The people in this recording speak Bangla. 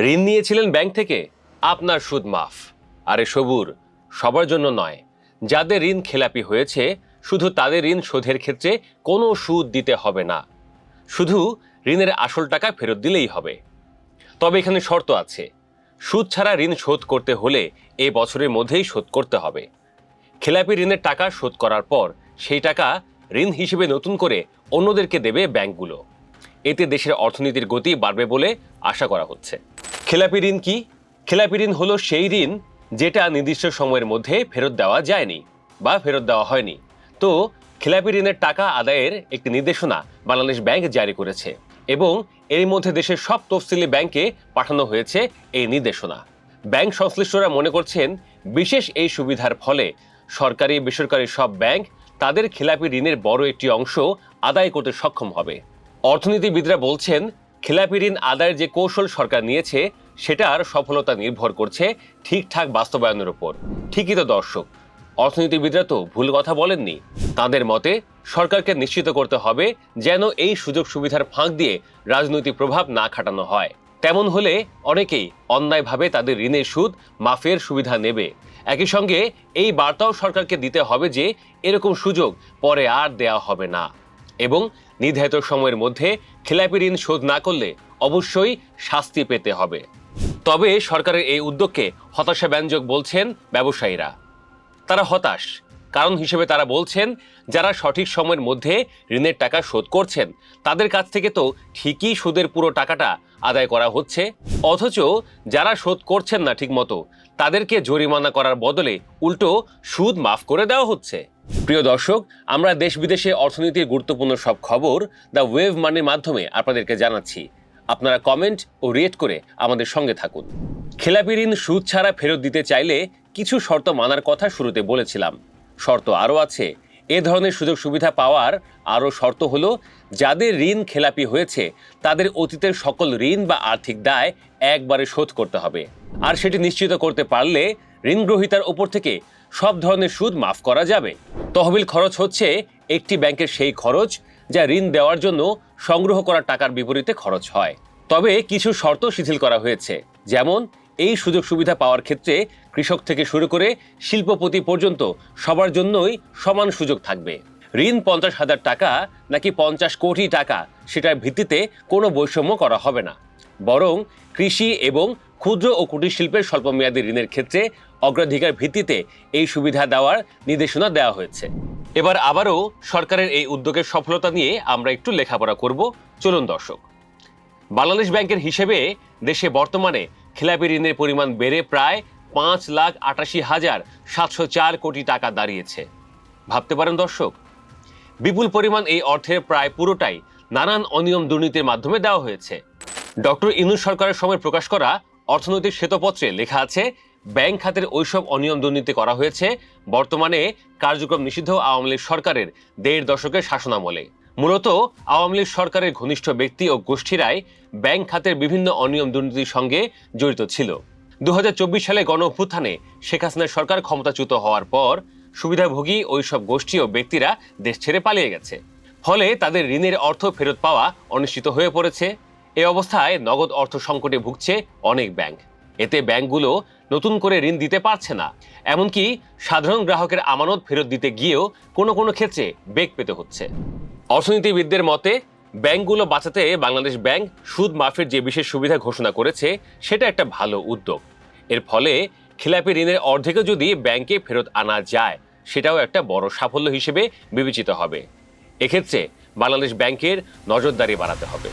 ঋণ নিয়েছিলেন ব্যাংক থেকে, আপনার সুদ মাফ। আরে সবুর, সবার জন্য নয়। যাদের ঋণ খেলাপি হয়েছে শুধু তাদের ঋণ শোধের ক্ষেত্রে কোনো সুদ দিতে হবে না, শুধু ঋণের আসল টাকা ফেরত দিলেই হবে। তবে এখানে শর্ত আছে, সুদ ছাড়া ঋণ শোধ করতে হলে এই বছরের মধ্যেই শোধ করতে হবে। খেলাপি ঋণের টাকা শোধ করার পর সেই টাকা ঋণ হিসেবে নতুন করে অন্যদেরকে দেবে ব্যাংকগুলো। এতে দেশের অর্থনীতির গতি বাড়বে বলে আশা করা হচ্ছে। খেলাপি ঋণ কি? খেলাপি ঋণ হলো সেই ঋণ যেটা নির্দিষ্ট সময়ের মধ্যে ফেরত দেওয়া যায়নি বা ফেরত দেওয়া হয়নি। তো খেলাপি ঋণের টাকা আদায়ের একটি নির্দেশনা বাংলাদেশ ব্যাংক জারি করেছে এবং এর মধ্যে দেশের সব তফসিলি ব্যাংকে পাঠানো হয়েছে এই নির্দেশনা। ব্যাংক সংশ্লিষ্টরা মনে করছেন, বিশেষ এই সুবিধার ফলে সরকারি বেসরকারি সব ব্যাংক তাদের খেলাপি ঋণের বড় একটি অংশ আদায় করতে সক্ষম হবে। অর্থনীতিবিদরা বলছেন, খেলাপি ঋণ আদায়ের যে কৌশল সরকার নিয়েছে সেটার সফলতা নির্ভর করছে ঠিকঠাক বাস্তবায়নের উপর। ঠিকই তো দর্শক, অর্থনীতিবিদরা তো ভুল কথা বলেননি। তাদের মতে সরকারকে নিশ্চিত করতে হবে যেন এই সুযোগ সুবিধার ফাঁক দিয়ে রাজনৈতিক প্রভাব না খাটানো হয়। তেমন হলে অনেকেই অন্যায়ভাবে তাদের ঋণের সুদ মাফের সুবিধা নেবে। একই সঙ্গে এই বার্তাও সরকারকে দিতে হবে যে এরকম সুযোগ পরে আর দেওয়া হবে না এবং নির্ধারিত সময়ের মধ্যে খেলাপি ঋণ শোধ না করলে অবশ্যই শাস্তি পেতে হবে। তবে সরকারের এই উদ্যোগকে হতাশাব্যঞ্জক বলছেন ব্যবসায়ীরা। তারা হতাশ, কারণ হিসেবে তারা বলছেন, যারা সঠিক সময়ের মধ্যে ঋণের টাকা শোধ করছেন তাদের কাছ থেকে তো ঠিকই সুদের পুরো টাকাটা আদায় করা হচ্ছে, অথচ যারা শোধ করছেন না ঠিকমতো তাদেরকে জরিমানা করার বদলে উল্টো সুদ মাফ করে দেওয়া হচ্ছে। প্রিয় দর্শক, আমরা দেশ বিদেশে অর্থনীতির গুরুত্বপূর্ণ সব খবর দ্য ওয়েভ মানির মাধ্যমে আপনাদেরকে জানাচ্ছি। আপনারা কমেন্ট ও রেট করে আমাদের সঙ্গে থাকুন। খেলাপি ঋণ সুদ ছাড়া ফেরত দিতে চাইলে কিছু শর্ত মানার কথা শুরুতে বলেছিলাম। শর্ত আরও আছে। এ ধরনের সুযোগ সুবিধা পাওয়ার আরও শর্ত হলো, যাদের ঋণ খেলাপি হয়েছে তাদের অতীতের সকল ঋণ বা আর্থিক দায় একবারে শোধ করতে হবে। আর সেটি নিশ্চিত করতে পারলে ঋণ গ্রহীতার ওপর থেকে সব ধরনের সুদ মাফ করা যাবে। তহবিল খরচ হচ্ছে একটি ব্যাংকের সেই খরচ যা ঋণ দেওয়ার জন্য সংগ্রহ করা টাকার বিপরীতে খরচ হয়। তবে কিছু শর্ত শিথিল করা হয়েছে, যেমন এই সুযোগ সুবিধা পাওয়ার ক্ষেত্রে কৃষক থেকে শুরু করে শিল্পপতি পর্যন্ত সবার জন্যই সমান সুযোগ থাকবে। ঋণ 50,000 টাকা নাকি 50 কোটি টাকা সেটার ভিত্তিতে কোনো বৈষম্য করা হবে না, বরং কৃষি এবং ক্ষুদ্র ও কুটির শিল্পের স্বল্পমেয়াদী ঋণের ক্ষেত্রে অগ্রাধিকার ভিত্তিতে এই সুবিধা দেওয়ার নির্দেশনা দেওয়া হয়েছে। এবার আবারও সরকারের এই উদ্যোগের সফলতা নিয়ে আমরা একটু লেখাপড়া করব। চলুন দর্শক। বাংলাদেশ ব্যাংকের হিসেবে দেশে বর্তমানে খেলাপি ঋণের পরিমাণ বেড়ে প্রায় 5,88,704 কোটি টাকা দাঁড়িয়েছে। ভাবতে পারেন দর্শক, বিপুল পরিমাণ এই অর্থের প্রায় পুরোটাই নানান অনিয়ম দুর্নীতির মাধ্যমে দেওয়া হয়েছে। ডক্টর ইউনূস সরকারের সময় প্রকাশ করা অর্থনৈতিক শ্বেতপত্রে লেখা আছে, ব্যাংক খাতের ওইসব অনিয়ম দুর্নীতি করা হয়েছে বর্তমানে কার্যক্রম নিষিদ্ধ আওয়ামী লীগ সরকারের 1.5 দশকের শাসনামলে। মূলত আওয়ামী লীগ সরকারের ঘনিষ্ঠ ব্যক্তি ও গোষ্ঠীরাই ব্যাংক খাতের বিভিন্ন অনিয়ম দুর্নীতির সঙ্গে জড়িত ছিল। 2024 সালে গণঅভ্যুত্থানে শেখ হাসিনার সরকার ক্ষমতাচ্যুত হওয়ার পর সুবিধাভোগী ওইসব গোষ্ঠী ও ব্যক্তিরা দেশ ছেড়ে পালিয়ে গেছে। ফলে তাদের ঋণের অর্থ ফেরত পাওয়া অনিশ্চিত হয়ে পড়েছে। এই অবস্থায় নগদ অর্থ সংকটে ভুগছে অনেক ব্যাংক। এতে ব্যাংকগুলো নতুন করে ঋণ দিতে পারছে না, এমনকি সাধারণ গ্রাহকের আমানত ফেরত দিতে গিয়েও কোনো কোনো ক্ষেত্রে বেগ পেতে হচ্ছে। অর্থনীতিবিদদের মতে, ব্যাংকগুলো বাঁচাতে বাংলাদেশ ব্যাংক সুদ মাফের যে বিশেষ সুবিধা ঘোষণা করেছে সেটা একটা ভালো উদ্যোগ। এর ফলে খেলাপি ঋণের অর্ধেকও যদি ব্যাংকে ফেরত আনা যায় সেটাও একটা বড় সাফল্য হিসেবে বিবেচিত হবে। এক্ষেত্রে বাংলাদেশ ব্যাংকের নজরদারি বাড়াতে হবে।